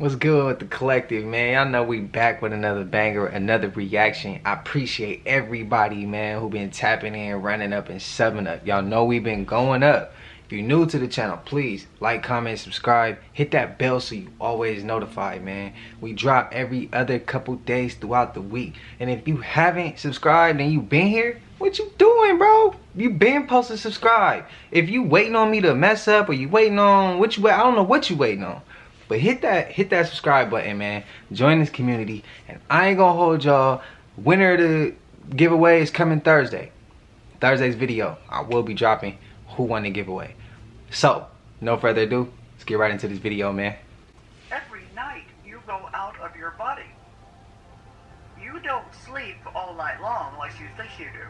What's good with the collective, man? Y'all know we back with another banger, another reaction. I appreciate everybody, man, who been tapping in, running up, and subbing up. Y'all know we been going up. If you're new to the channel, please like, comment, subscribe. Hit that bell so you always notified, man. We drop every other couple days throughout the week. And if you haven't subscribed and you been here, what you doing, bro? You been supposed to subscribe. If you waiting on me to mess up or you waiting on what you wait, I don't know what you waiting on. But hit that subscribe button, man. Join this community. And I ain't gonna hold y'all. Winner of the giveaway is coming Thursday. Thursday's video. I will be dropping who won the giveaway. So, no further ado. Let's get right into this video, man. Every night you go out of your body. You don't sleep all night long like you think you do.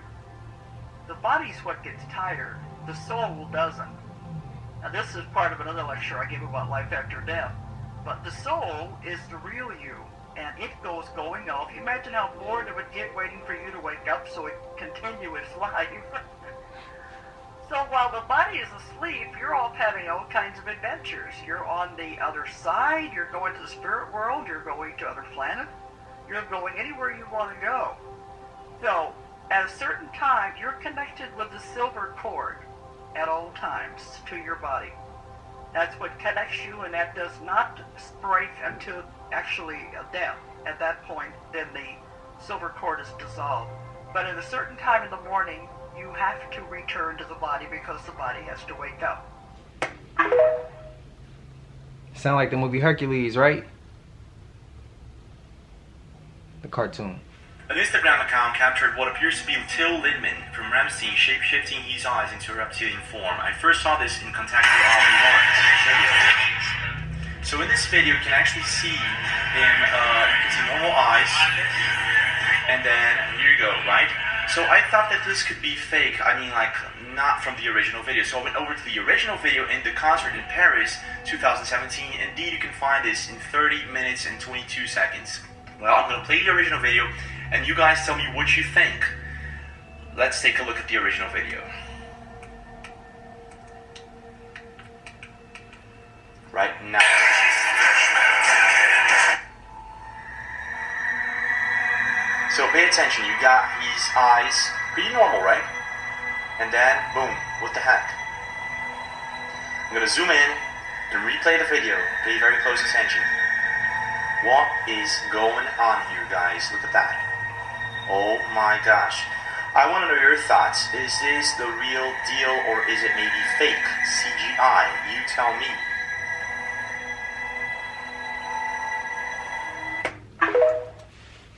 The body's what gets tired. The soul doesn't. Now this is part of another lecture I gave about life after death. But the soul is the real you, and it goes going off. Imagine how bored it would get waiting for you to wake up so it can continue its life. So while the body is asleep, you're off having all kinds of adventures. You're on the other side, you're going to the spirit world, you're going to other planets, you're going anywhere you want to go. So at a certain time, you're connected with the silver cord at all times to your body. That's what connects you, and that does not break until actually death. At that point, then the silver cord is dissolved. But at a certain time in the morning, you have to return to the body because the body has to wake up. Sound like the movie Hercules, right? The cartoon. An Instagram account captured what appears to be Till Lindemann from Ramstein shape-shifting his eyes into a reptilian form. I first saw this in Contact with video. So in this video, you can actually see him, you can see normal eyes, and then, here you go, right? So I thought that this could be fake, I mean like, not from the original video. So I went over to the original video in the concert in Paris, 2017. Indeed, you can find this in 30 minutes and 22 seconds. Well, I'm going to play the original video, and you guys tell me what you think. Let's take a look at the original video. Right now. So pay attention, you got his eyes pretty normal, right? And then, boom, what the heck? I'm going to zoom in and replay the video. Pay very close attention. What is going on here, guys? Look at that. Oh my gosh. I want to know your thoughts. Is this the real deal or is it maybe fake? CGI? You tell me.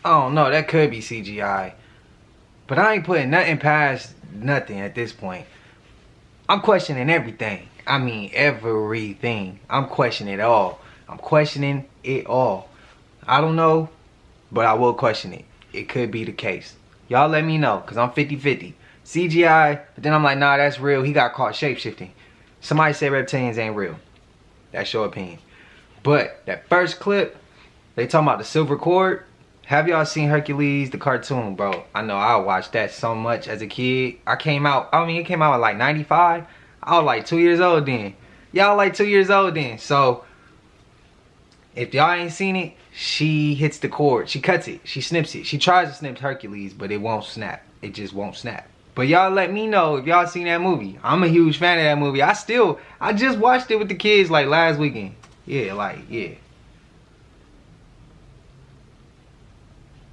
Oh no, that could be CGI. But I ain't putting nothing past nothing at this point. I'm questioning everything. I mean everything. I'm questioning it all. I'm questioning it all. I don't know, but I will question it. It could be the case. Y'all let me know, because I'm 50-50. CGI, but then I'm like, nah, that's real. He got caught shape-shifting. Somebody said reptilians ain't real. That's your opinion. But that first clip, they talking about the silver cord. Have y'all seen Hercules, the cartoon, bro? I know I watched that so much as a kid. It came out at like 95. I was like 2 years old then. Y'all like 2 years old then. So, if y'all ain't seen it, she hits the cord. She cuts it. She snips it. She tries to snip Hercules, but it won't snap. It just won't snap. But y'all let me know if y'all seen that movie. I'm a huge fan of that movie. I just watched it with the kids like last weekend. Yeah.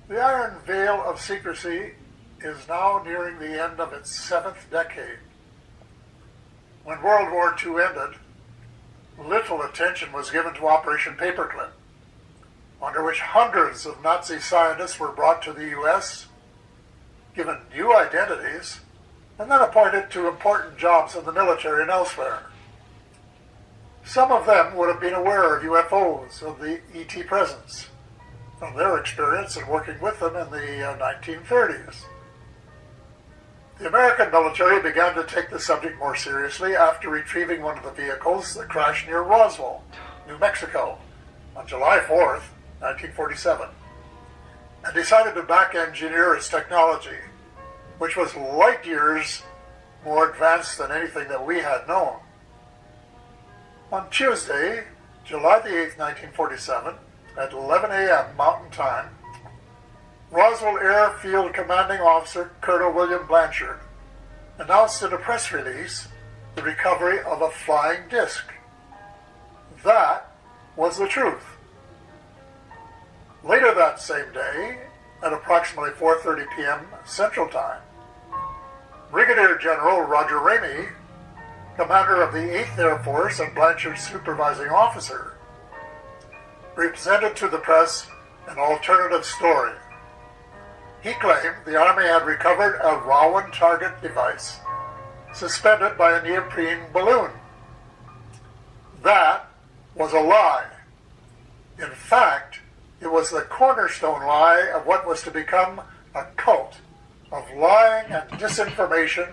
The Iron Veil of Secrecy is now nearing the end of its 7th decade. When World War II ended, little attention was given to Operation Paperclip, under which hundreds of Nazi scientists were brought to the U.S., given new identities, and then appointed to important jobs in the military and elsewhere. Some of them would have been aware of UFOs, of the ET presence, from their experience in working with them in the 1930s. The American military began to take the subject more seriously after retrieving one of the vehicles that crashed near Roswell, New Mexico, on July 4th, 1947, and decided to back-engineer its technology, which was light years more advanced than anything that we had known. On Tuesday, July the 8th, 1947, at 11 a.m. Mountain Time, Roswell Airfield Commanding Officer Colonel William Blanchard announced in a press release the recovery of a flying disc. That was the truth. Later that same day, at approximately 4:30 p.m. Central Time, Brigadier General Roger Ramey, commander of the 8th Air Force and Blanchard's supervising officer, presented to the press an alternative story. He claimed the Army had recovered a Rowan target device suspended by a neoprene balloon. That was a lie. In fact, it was the cornerstone lie of what was to become a cult of lying and disinformation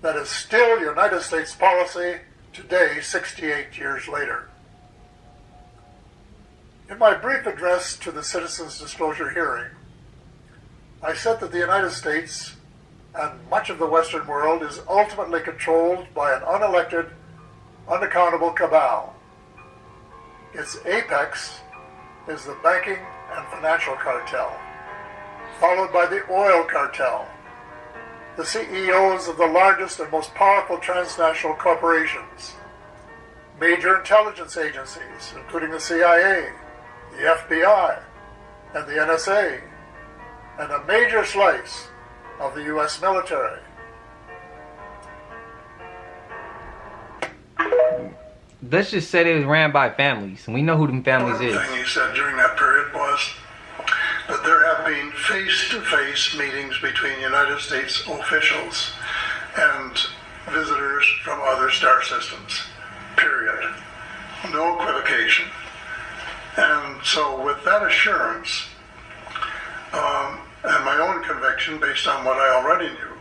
that is still United States policy today, 68 years later. In my brief address to the Citizens Disclosure hearing, I said that the United States and much of the Western world is ultimately controlled by an unelected, unaccountable cabal. Its apex is the banking and financial cartel, followed by the oil cartel, the CEOs of the largest and most powerful transnational corporations, major intelligence agencies, including the CIA, the FBI, and the NSA, and a major slice of the U.S. military. Let's just say it was ran by families, and we know who them families is. One thing he said during that period was that there have been face-to-face meetings between United States officials and visitors from other star systems, period. No equivocation. And so with that assurance, and my own conviction based on what I already knew,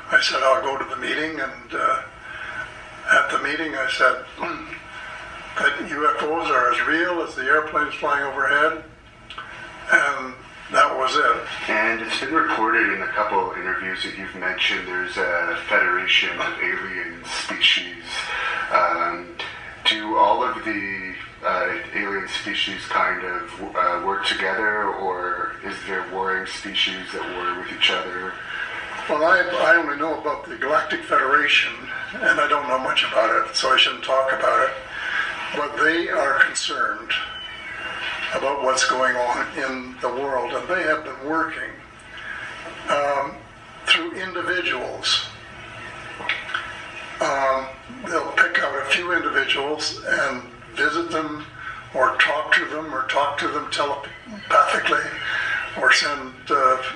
I said I'll go to the meeting, and at the meeting I said that UFOs are as real as the airplanes flying overhead, and that was it. And it's been reported in a couple of interviews that you've mentioned there's a federation of alien species. Do all of the alien species kind of work together, or is there warring species that war with each other? Well, I only know about the Galactic Federation, and I don't know much about it, so I shouldn't talk about it. But they are concerned about what's going on in the world, and they have been working through individuals. They'll pick out a few individuals and visit them, or talk to them telepathically, or send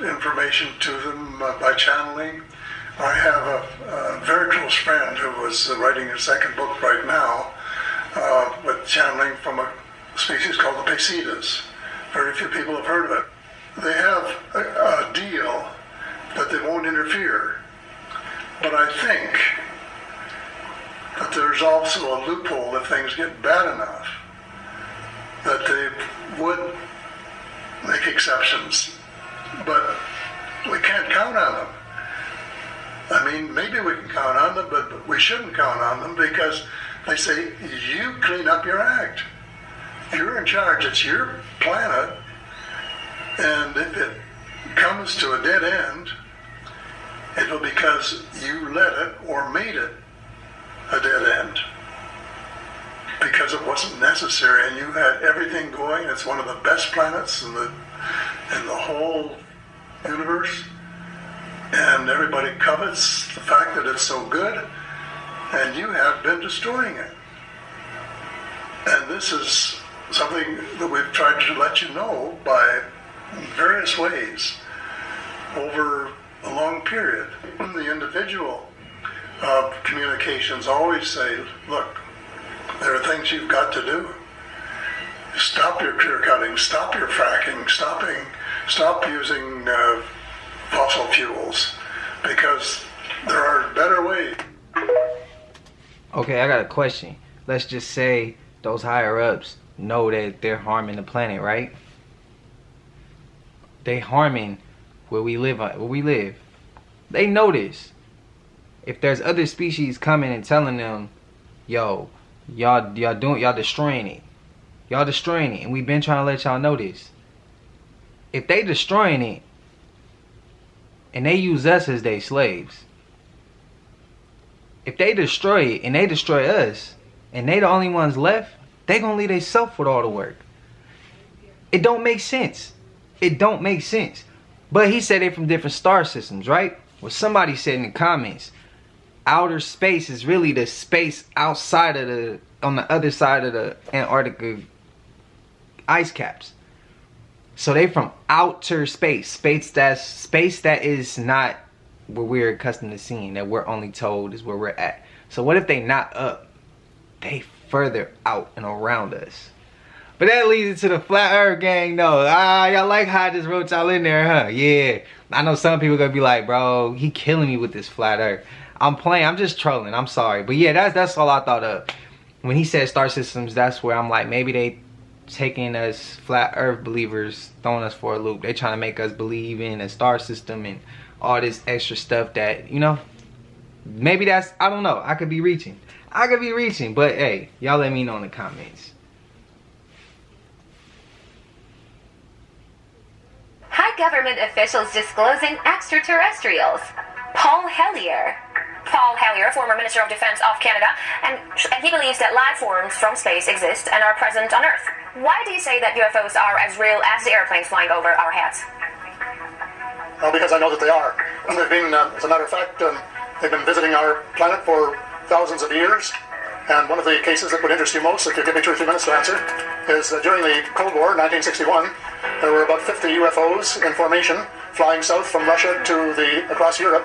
information to them by channeling. I have a very close friend who was writing his second book right now with channeling from a species called the Pesitas. Very few people have heard of it. They have a deal that they won't interfere, but I think that there's also a loophole if things get bad enough that they would make exceptions, but we can't count on them. I mean, maybe we can count on them, but we shouldn't count on them, because they say, you clean up your act. You're in charge, it's your planet, and if it comes to a dead end, it'll be because you let it or made it a dead end. Because it wasn't necessary, and you had everything going. It's one of the best planets in the whole universe, and everybody covets the fact that it's so good, and you have been destroying it. And this is something that we've tried to let you know by various ways over a long period. The individual communications always say, look, there are things you've got to do. Stop your clear cutting, stop your fracking, stop using fossil fuels, because there are better ways. Okay, I got a question. Let's just say those higher ups know that they're harming the planet, right? They harming where we live. They know this. If there's other species coming and telling them, yo, y'all destroying it, Y'all destroying it, and we've been trying to let y'all know this. If they destroying it, and they use us as their slaves, if they destroy it and they destroy us, and they the only ones left, they gonna leave themselves with all the work. It don't make sense. It don't make sense. But he said they from different star systems, right? Well, somebody said in the comments, outer space is really the space outside of the, on the other side of the Antarctica ice caps. So they from outer space, space that is not where we're accustomed to seeing, that we're only told is where we're at. So what if they not up? They further out and around us. But that leads into the flat earth gang though. Y'all like how I just wrote y'all in there, huh? Yeah. I know some people gonna be like, bro, he killing me with this flat earth. I'm playing, I'm just trolling, I'm sorry. But yeah, that's all I thought of. When he said star systems, that's where I'm like, maybe they taking us flat earth believers, throwing us for a loop. They trying to make us believe in a star system and all this extra stuff that, you know, maybe that's, I don't know. I could be reaching. But hey, y'all let me know in the comments. High government officials disclosing extraterrestrials. Paul Hellyer, former Minister of Defense of Canada, and he believes that life forms from space exist and are present on Earth. Why do you say that UFOs are as real as the airplanes flying over our heads? Well, because I know that they are. And they've been, as a matter of fact, they've been visiting our planet for thousands of years. And one of the cases that would interest you most, if you give me 2 or 3 minutes to answer, is during the Cold War, 1961, there were about 50 UFOs in formation flying south from Russia to across Europe.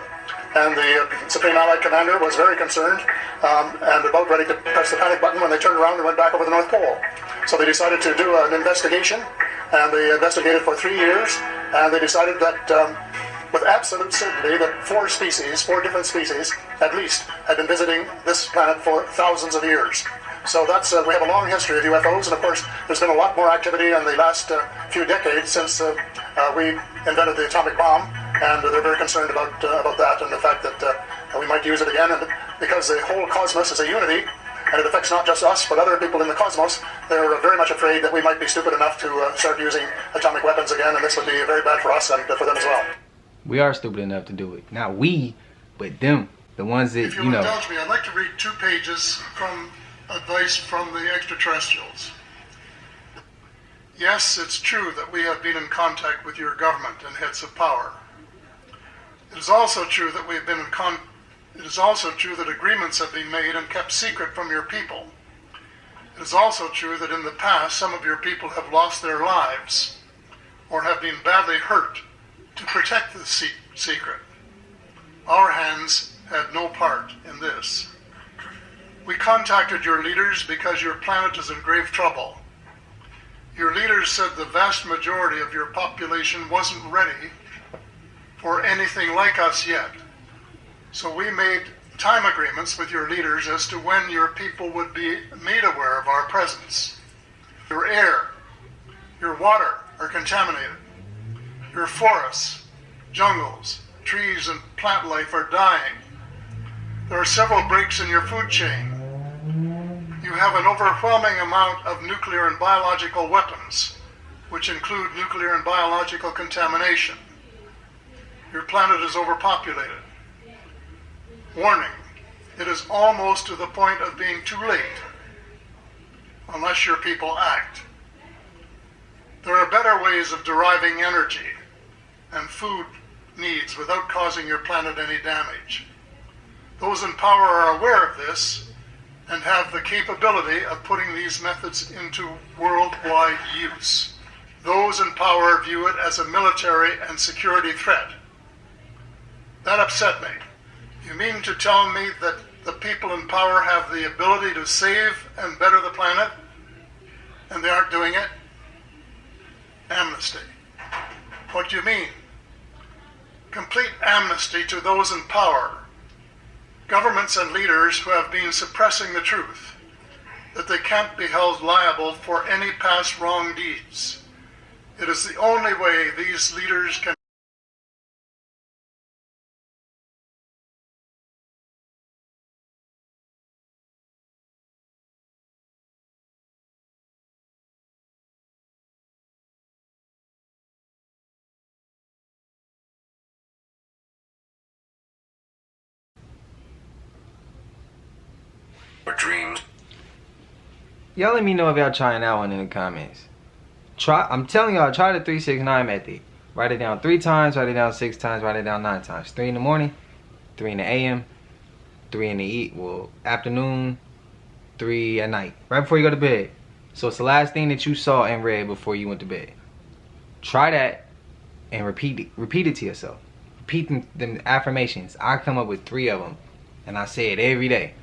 And the Supreme Allied Commander was very concerned and about ready to press the panic button when they turned around and went back over the North Pole. So they decided to do an investigation, and they investigated for 3 years, and they decided that with absolute certainty that 4 different species, at least, had been visiting this planet for thousands of years. So that's we have a long history of UFOs, and of course there's been a lot more activity in the last few decades since we invented the atomic bomb, and they're very concerned about that and the fact that we might use it again. And because the whole cosmos is a unity, and it affects not just us but other people in the cosmos, they're very much afraid that we might be stupid enough to start using atomic weapons again, and this would be very bad for us and for them as well. We are stupid enough to do it. Not we, but them. The ones that, If you'll you know. indulge me, I'd like to read 2 pages from advice from the extraterrestrials. Yes, it's true that we have been in contact with your government and heads of power. It is also true that It is also true that agreements have been made and kept secret from your people. It is also true that in the past some of your people have lost their lives or have been badly hurt to protect the secret. Our hands had no part in this. We contacted your leaders because your planet is in grave trouble. Your leaders said the vast majority of your population wasn't ready for anything like us yet. So we made time agreements with your leaders as to when your people would be made aware of our presence. Your air, your water are contaminated. Your forests, jungles, trees, and plant life are dying. There are several breaks in your food chain. You have an overwhelming amount of nuclear and biological weapons, which include nuclear and biological contamination. Your planet is overpopulated. Warning, it is almost to the point of being too late, unless your people act. There are better ways of deriving energy and food needs without causing your planet any damage. Those in power are aware of this and have the capability of putting these methods into worldwide use. Those in power view it as a military and security threat. That upset me. You mean to tell me that the people in power have the ability to save and better the planet, and they aren't doing it? Amnesty. What do you mean? Complete amnesty to those in power, governments and leaders who have been suppressing the truth, that they can't be held liable for any past wrong deeds. It is the only way these leaders can or dreams. Y'all let me know if y'all trying that one in the comments. I'm telling y'all, try the 369 method. Write it down 3 times, write it down 6 times, write it down 9 times. 3 in the morning, 3 in the AM, 3 in the afternoon, 3 at night, right before you go to bed. So it's the last thing that you saw and read before you went to bed. Try that and repeat it to yourself. Repeat them affirmations. I come up with 3 of them, and I say it every day.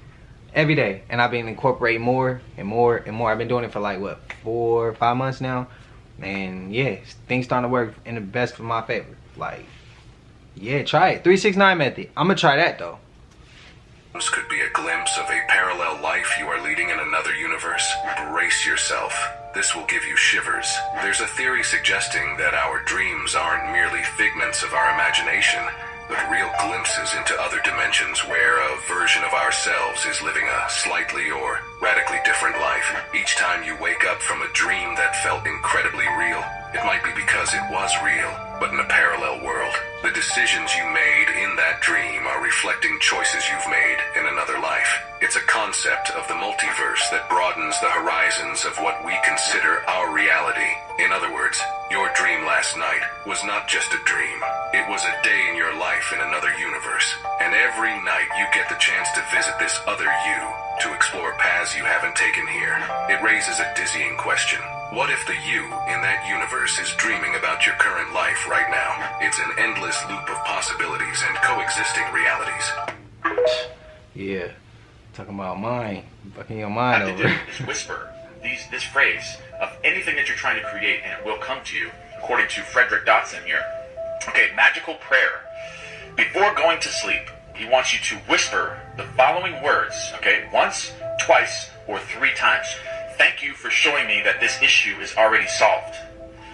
Every day. And I've been incorporating more and more and more. I've been doing it for like, what, 4 or 5 months now? And yeah, things starting to work in the best for my favor. Like, yeah, try it. 369 method. I'm gonna try that though. This could be a glimpse of a parallel life you are leading in another universe. Brace yourself. This will give you shivers. There's a theory suggesting that our dreams aren't merely figments of our imagination, but real glimpses into other dimensions where a version of ourselves is living a slightly or radically different life. Each time you wake up from a dream that felt incredibly real, it might be because it was real, but in a parallel world. The decisions you made in that dream are reflecting choices you've made in another life. It's a concept of the multiverse that broadens the horizons of what we consider our reality. In other words, your dream last night was not just a dream. It was a day in your life in another universe. And every night you get the chance to visit this other you, to explore paths you haven't taken here. It raises a dizzying question. What if the you in that universe is dreaming about your current life right now? It's an endless loop of possibilities and coexisting realities. Yeah, talking about mind, fucking your mind over. Is whisper this phrase of anything that you're trying to create, and it will come to you, according to Frederick Dotson here. Okay, magical prayer. Before going to sleep, he wants you to whisper the following words, okay, once, twice, or 3 times. Thank you for showing me that this issue is already solved.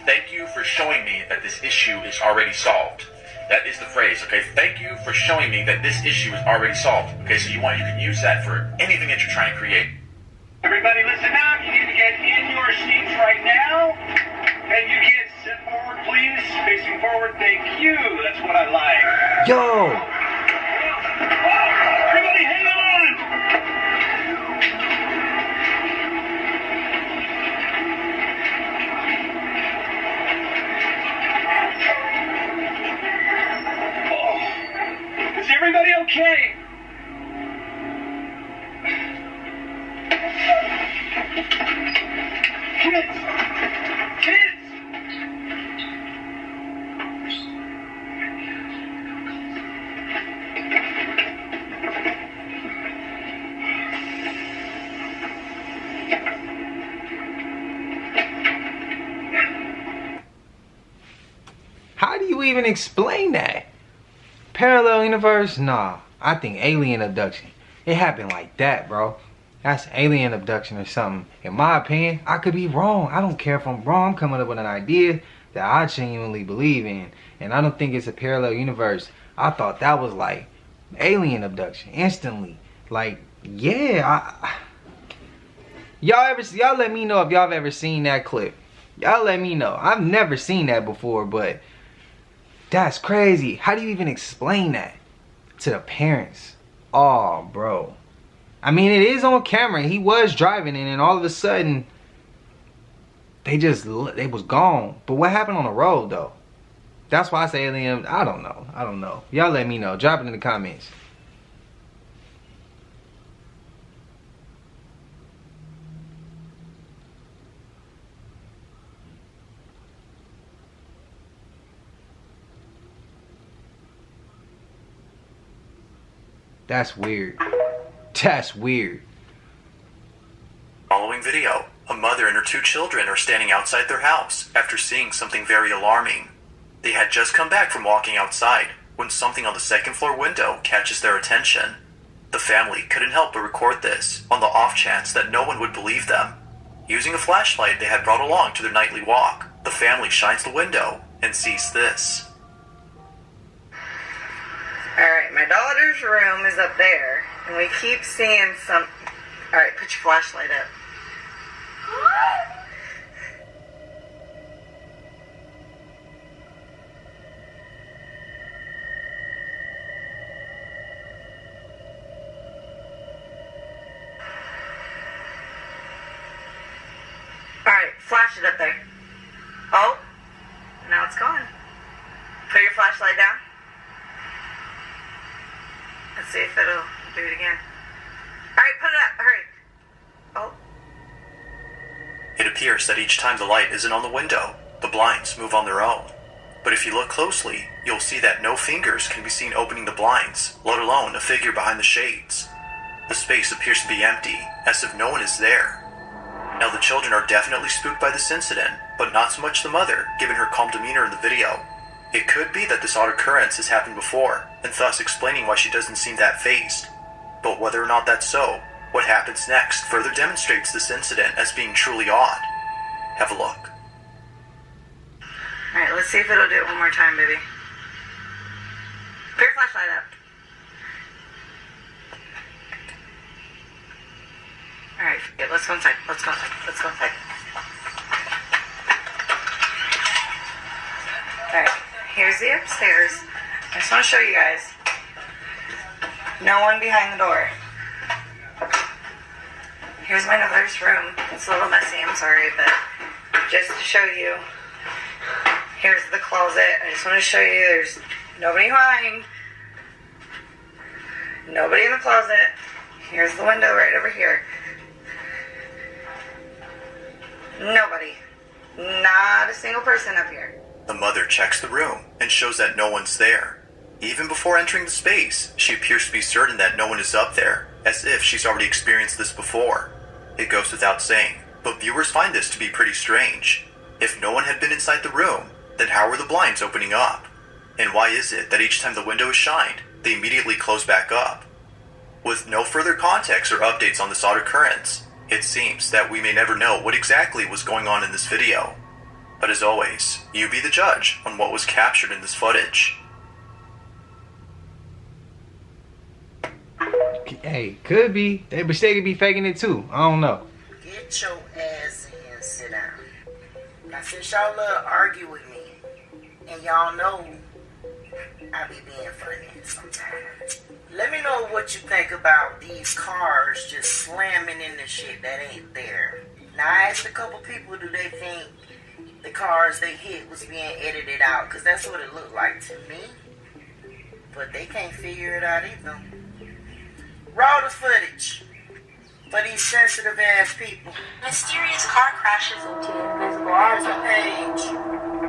Thank you for showing me that this issue is already solved. That is the phrase, okay? Thank you for showing me that this issue is already solved. Okay, so you can use that for anything that you're trying to create. Everybody listen up. You need to get in your seats right now. And you kids, sit forward, please. Facing forward, thank you. That's what I like. Yo! Everybody hang on! Oh. Is everybody okay? Kids! How do you even explain that? Parallel universe? Nah, I think alien abduction. It happened like that, bro. That's alien abduction or something. In my opinion, I could be wrong. I don't care if I'm wrong. I'm coming up with an idea that I genuinely believe in. And I don't think it's a parallel universe. I thought that was like alien abduction instantly. Like, yeah. Y'all let me know if y'all have ever seen that clip. Y'all let me know. I've never seen that before, but that's crazy. How do you even explain that to the parents? Oh, bro. I mean, it is on camera. He was driving, and then all of a sudden, they was gone. But what happened on the road, though? That's why I say alien. I don't know. Y'all let me know. Drop it in the comments. That's weird. That's weird. Following video, a mother and her 2 children are standing outside their house after seeing something very alarming. They had just come back from walking outside when something on the 2nd floor window catches their attention. The family couldn't help but record this on the off chance that no one would believe them. Using a flashlight they had brought along to their nightly walk, the family shines the window and sees this. Alright, my daughter's room is up there, and we keep seeing some... Alright, put your flashlight up. flash it up there. Oh, now it's gone. Put your flashlight down. Let's see if it'll do it again. Alright, put it up. Hurry. Oh. It appears that each time the light isn't on the window, the blinds move on their own. But if you look closely, you'll see that no fingers can be seen opening the blinds, let alone a figure behind the shades. The space appears to be empty, as if no one is there. Now the children are definitely spooked by this incident, but not so much the mother, given her calm demeanor in the video. It could be that this odd occurrence has happened before, and thus explaining why she doesn't seem that fazed. But whether or not that's so, what happens next further demonstrates this incident as being truly odd. Have a look. Alright, let's see if it'll do it one more time, baby. Put your flashlight up. Alright, let's go inside. Let's go inside. Let's go inside. Alright, here's the upstairs. I just want to show you guys. No one behind the door. Here's my mother's room. It's a little messy, I'm sorry, but just to show you. Here's the closet. I just want to show you there's nobody behind. Nobody in the closet. Here's the window right over here. Nobody. Not a single person up here. The mother checks the room and shows that no one's there. Even before entering the space, she appears to be certain that no one is up there, as if she's already experienced this before. It goes without saying, but viewers find this to be pretty strange. If no one had been inside the room, then how were the blinds opening up? And why is it that each time the window is shined, they immediately close back up? With no further context or updates on this odd occurrence, it seems that we may never know what exactly was going on in this video. But as always, you be the judge on what was captured in this footage. Hey, could be. They could be faking it too. I don't know. Get your ass in here and sit down. Now, since y'all love to argue with me, and y'all know I be being funny sometimes, let me know what you think about these cars just slamming into shit that ain't there. Now, I asked a couple people, do they think the cars they hit was being edited out? Because that's what it looked like to me. But they can't figure it out either. Raw the footage for these sensitive ass people. Mysterious car crashes into invisible eyes. Page.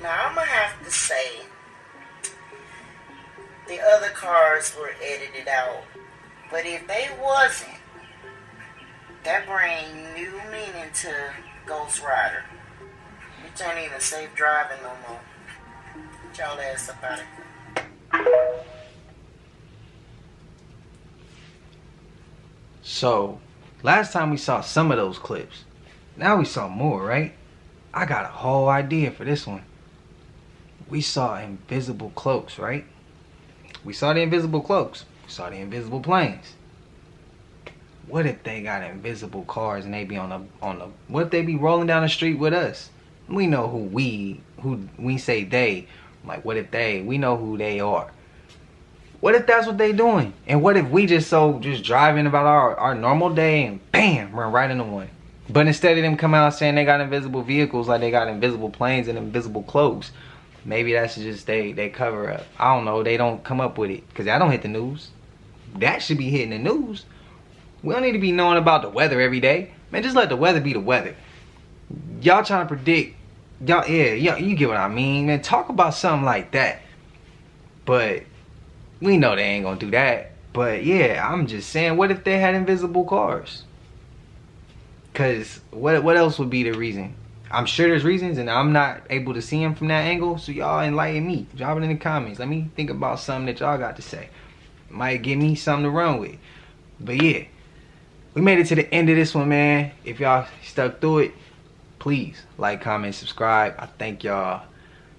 Now, I'm going to have to say, the other cars were edited out. But if they wasn't, that bring new meaning to Ghost Rider. It ain't even safe driving no more. Get y'all ass up out of here. So, last time we saw some of those clips. Now we saw more, right? I got a whole idea for this one. We saw invisible cloaks, right? We saw the invisible cloaks. We saw the invisible planes. What if they got invisible cars and they be on the what if they be rolling down the street with us? We know who we say they, like what if we know who they are. What if that's what they doing? And what if we just driving about our normal day and bam, run right into one? But instead of them coming out saying they got invisible vehicles, like they got invisible planes and invisible cloaks, maybe that's just they cover up. I don't know. They don't come up with it because that don't hit the news. That should be hitting the news. We don't need to be knowing about the weather every day. Man, just let the weather be the weather. Y'all trying to predict, y'all, yeah, you get what I mean, man. Talk about something like that. But we know they ain't gonna do that. But yeah, I'm just saying, what if they had invisible cars? Cause what else would be the reason? I'm sure there's reasons, and I'm not able to see them from that angle. So y'all enlighten me. Drop it in the comments. Let me think about something that y'all got to say. Might give me something to run with. But yeah, we made it to the end of this one, man. If y'all stuck through it, please like, comment, subscribe. I thank y'all.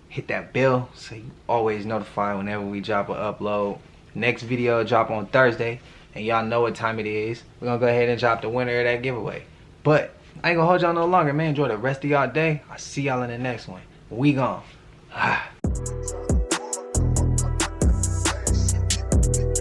Hit that bell so you always notified whenever we drop an upload. Next video drop on Thursday, and y'all know what time it is. We're gonna go ahead and drop the winner of that giveaway. But I ain't gonna hold y'all no longer, man. Enjoy the rest of y'all day. I'll see y'all in the next one. We gone.